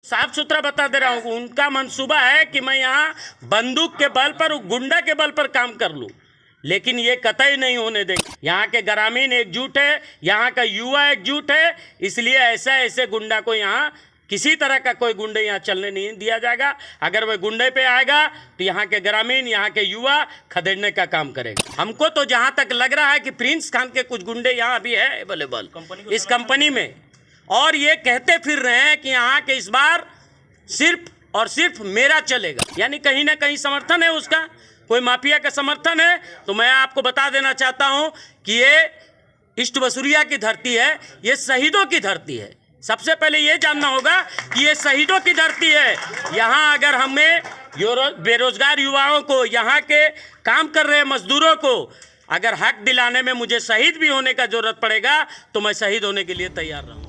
साफ सुथरा बता दे रहा हूँ, उनका मंसूबा है कि मैं यहाँ बंदूक के बल पर, गुंडा के बल पर काम कर लूँ, लेकिन ये कतई नहीं होने देंगे। यहाँ के ग्रामीण एकजुट है, यहाँ का युवा एकजुट है, इसलिए ऐसे गुंडा को यहाँ किसी तरह का कोई गुंडे यहाँ चलने नहीं दिया जाएगा। अगर वह गुंडे पे आएगा तो यहाँ के ग्रामीण, यहाँ के युवा खदेड़ने का काम करेगा। हमको तो जहाँ तक लग रहा है कि प्रिंस खान के कुछ गुंडे यहाँ भी है अवेलेबल इस कंपनी में, और ये कहते फिर रहे हैं कि यहाँ के इस बार सिर्फ और सिर्फ मेरा चलेगा, यानी कहीं ना कहीं समर्थन है उसका, कोई माफिया का समर्थन है। तो मैं आपको बता देना चाहता हूँ कि ये ईस्ट बसुरिया की धरती है, ये शहीदों की धरती है। सबसे पहले ये जानना होगा कि ये शहीदों की धरती है। यहाँ अगर हमें बेरोजगार युवाओं को, यहाँ के काम कर रहे मजदूरों को अगर हक दिलाने में मुझे शहीद भी होने का जरूरत पड़ेगा तो मैं शहीद होने के लिए तैयार रहूँ।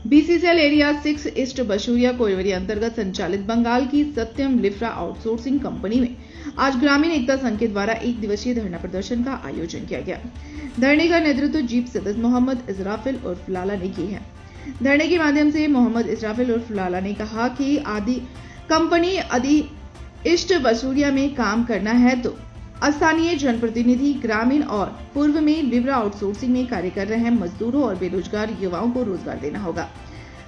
बीसीसीएल एरिया 6 ईस्ट बशूरिया कोयवरी अंतर्गत संचालित बंगाल की सत्यम लिफ्रा आउटसोर्सिंग कंपनी में आज ग्रामीण एकता संघ के द्वारा एक दिवसीय धरना प्रदर्शन का आयोजन किया गया। धरने का नेतृत्व जीप सदस्य मोहम्मद इजराफिल उर्फ लाला ने की है। धरने के माध्यम से मोहम्मद इजराफिल उर्फ लाला ने कहा कि कंपनी आदि ईस्ट बसूरिया में काम करना है तो स्थानीय जनप्रतिनिधि ग्रामीण और पूर्व में लिब्रा आउटसोर्सिंग में कार्य कर रहे मजदूरों और बेरोजगार युवाओं को रोजगार देना होगा।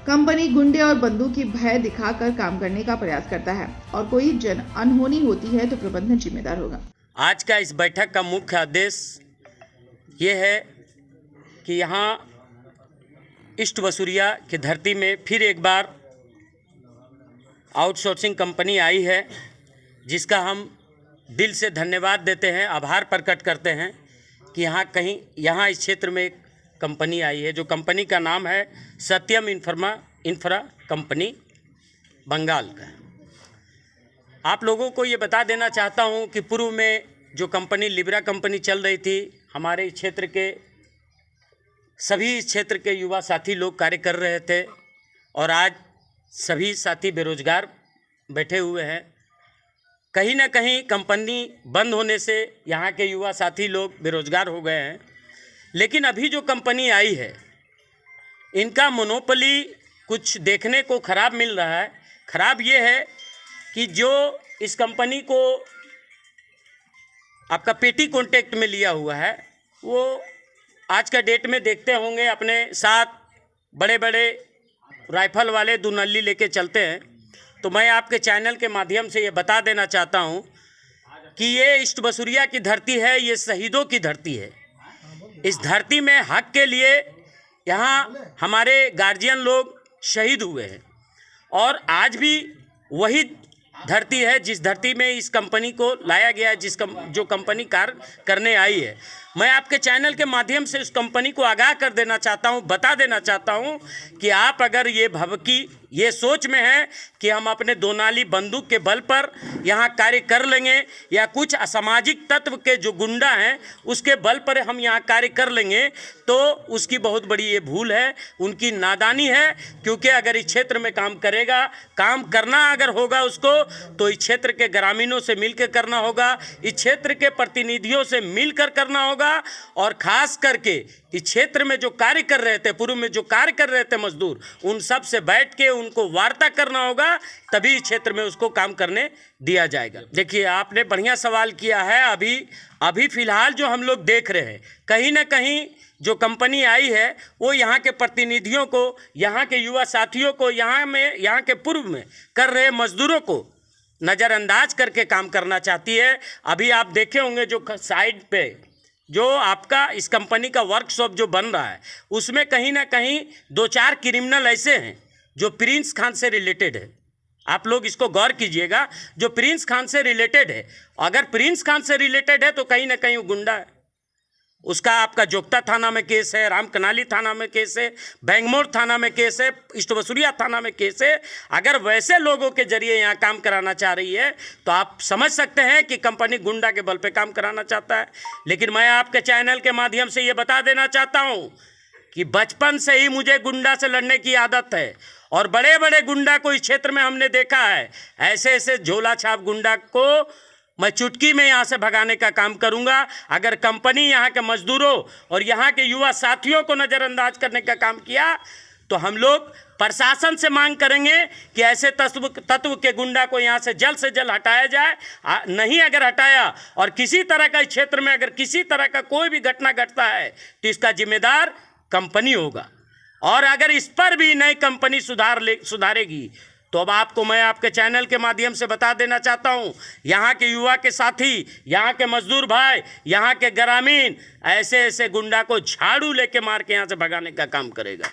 कंपनी गुंडे और बंदूक की भय दिखाकर काम करने का प्रयास करता है और कोई जन अनहोनी होती है तो प्रबंधन जिम्मेदार होगा। आज का इस बैठक का मुख्य उद्देश्य ये है कि यहाँ ईस्ट बसुरिया की धरती में फिर एक बार आउटसोर्सिंग कंपनी आई है, जिसका हम दिल से धन्यवाद देते हैं, आभार प्रकट करते हैं कि यहाँ इस क्षेत्र में एक कंपनी आई है, जो कंपनी का नाम है सत्यम इंफ्रा कंपनी बंगाल का। आप लोगों को ये बता देना चाहता हूँ कि पूर्व में जो कंपनी लिब्रा कंपनी चल रही थी, हमारे क्षेत्र के सभी इस क्षेत्र के युवा साथी लोग कार्य कर रहे थे और आज सभी साथी बेरोजगार बैठे हुए हैं। कहीं ना कहीं कंपनी बंद होने से यहाँ के युवा साथी लोग बेरोजगार हो गए हैं, लेकिन अभी जो कंपनी आई है इनका मोनोपोली कुछ देखने को ख़राब मिल रहा है। ख़राब ये है कि जो इस कंपनी को आपका पेटी कॉन्टेक्ट में लिया हुआ है, वो आज का डेट में देखते होंगे अपने साथ बड़े बड़े राइफल वाले दुनल्ली लेके चलते हैं। तो मैं आपके चैनल के माध्यम से ये बता देना चाहता हूँ कि ये ईस्ट बसुरिया की धरती है, ये शहीदों की धरती है। इस धरती में हक के लिए यहाँ हमारे गार्जियन लोग शहीद हुए हैं और आज भी वही धरती है जिस धरती में इस कंपनी को लाया गया है, जो कंपनी कार्य करने आई है। मैं आपके चैनल के माध्यम से उस कंपनी को आगाह कर देना चाहता हूं, बता देना चाहता हूं कि आप अगर ये सोच में हैं कि हम अपने दो नाली बंदूक के बल पर यहाँ कार्य कर लेंगे या कुछ असामाजिक तत्व के जो गुंडा हैं उसके बल पर हम यहाँ कार्य कर लेंगे, तो उसकी बहुत बड़ी ये भूल है, उनकी नादानी है। क्योंकि अगर इस क्षेत्र में काम करेगा, काम करना अगर होगा उसको, तो इस क्षेत्र के ग्रामीणों से मिलकर करना होगा, इस क्षेत्र के प्रतिनिधियों से मिलकर करना होगा और खास करके इस क्षेत्र में जो कार्य कर रहे थे, पूर्व में जो कार्य कर रहे थे मजदूर, उन सब से बैठ के उनको वार्ता करना होगा, तभी इस क्षेत्र में उसको काम करने दिया जाएगा। देखिए, आपने बढ़िया सवाल किया है। अभी फिलहाल जो हम लोग देख रहे हैं, कहीं ना कहीं जो कंपनी आई है वो यहाँ के प्रतिनिधियों को, यहाँ के युवा साथियों को, यहाँ के पूर्व में कर रहे मजदूरों को नज़रअंदाज करके काम करना चाहती है। अभी आप देखे होंगे जो साइड पे जो आपका इस कंपनी का वर्कशॉप जो बन रहा है, उसमें कहीं ना कहीं 2-4 क्रिमिनल ऐसे हैं जो प्रिंस खान से रिलेटेड है। आप लोग इसको गौर कीजिएगा, जो प्रिंस खान से रिलेटेड है। अगर प्रिंस खान से रिलेटेड है तो कहीं ना कहीं वो गुंडा है। उसका आपका जोगता थाना में केस है, रामकनाली थाना में केस है, बैंगमोर थाना में केस है, ईस्ट बसुरिया थाना में केस है। अगर वैसे लोगों के जरिए यहाँ काम कराना चाह रही है तो आप समझ सकते हैं कि कंपनी गुंडा के बल पे काम कराना चाहता है। लेकिन मैं आपके चैनल के माध्यम से ये बता देना चाहता हूँ कि बचपन से ही मुझे गुंडा से लड़ने की आदत है और बड़े बड़े गुंडा को इस क्षेत्र में हमने देखा है। ऐसे झोला छाप गुंडा को मैं चुटकी में यहाँ से भगाने का काम करूँगा। अगर कंपनी यहाँ के मजदूरों और यहाँ के युवा साथियों को नज़रअंदाज करने का काम किया तो हम लोग प्रशासन से मांग करेंगे कि ऐसे तत्व के गुंडा को यहाँ से जल्द हटाया जाए। नहीं अगर हटाया और किसी तरह का इस क्षेत्र में अगर किसी तरह का कोई भी घटना घटता है तो इसका जिम्मेदार कंपनी होगा। और अगर इस पर भी नई कंपनी सुधारेगी तो अब आपको मैं आपके चैनल के माध्यम से बता देना चाहता हूं, यहाँ के युवा के साथी, यहाँ के मजदूर भाई, यहाँ के ग्रामीण ऐसे गुंडा को झाड़ू लेके मार के यहाँ से भगाने का काम करेगा।